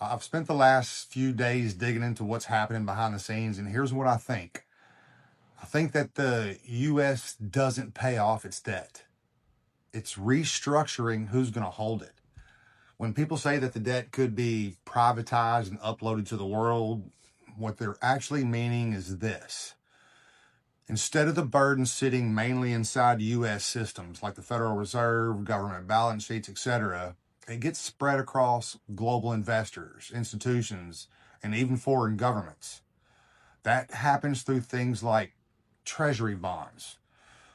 I've spent the last few days digging into what's happening behind the scenes, and here's what I think. I think that the U.S. doesn't pay off its debt. It's restructuring who's going to hold it. When people say that the debt could be privatized and uploaded to the world, what they're actually meaning is this. Instead of the burden sitting mainly inside U.S. systems like the Federal Reserve, government balance sheets, etc., it gets spread across global investors, institutions, and even foreign governments. That happens through things like treasury bonds.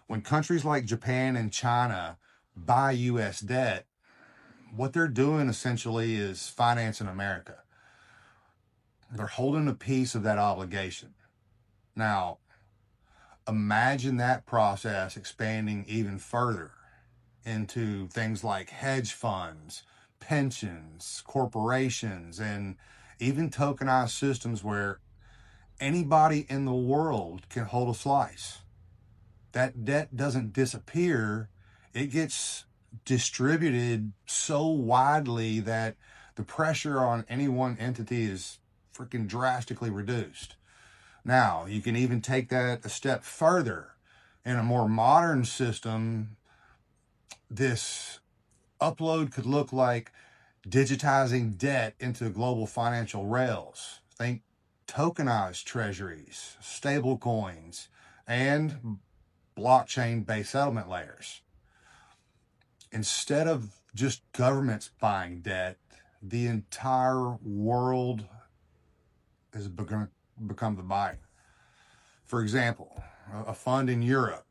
When countries like Japan and China buy U.S. debt, what they're doing essentially is financing America. They're holding a piece of that obligation. Now, imagine that process expanding even further into things like hedge funds, pensions, corporations, and even tokenized systems where anybody in the world can hold a slice. That debt doesn't disappear, it gets distributed so widely that the pressure on any one entity is freaking drastically reduced. Now, you can even take that a step further. In a more modern system, this upload could look like digitizing debt into global financial rails. Think tokenized treasuries, stable coins, and blockchain based settlement layers. Instead of just governments buying debt, the entire world has become the buyer. For example, a fund in Europe,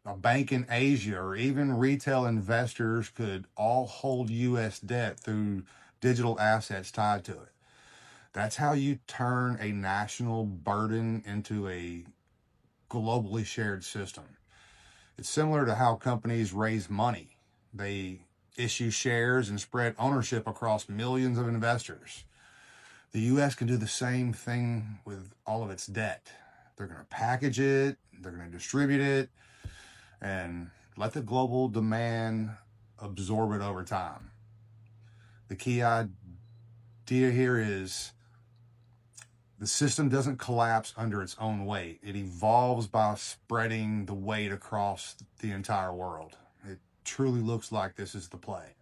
a bank in Asia, or even retail investors could all hold U.S. debt through digital assets tied to it. That's how you turn a national burden into a globally shared system. It's similar to how companies raise money. They issue shares and spread ownership across millions of investors. The U.S. can do the same thing with all of its debt. They're going to package it, they're going to distribute it, and let the global demand absorb it over time. The key idea here is the system doesn't collapse under its own weight. It evolves by spreading the weight across the entire world. It truly looks like this is the play.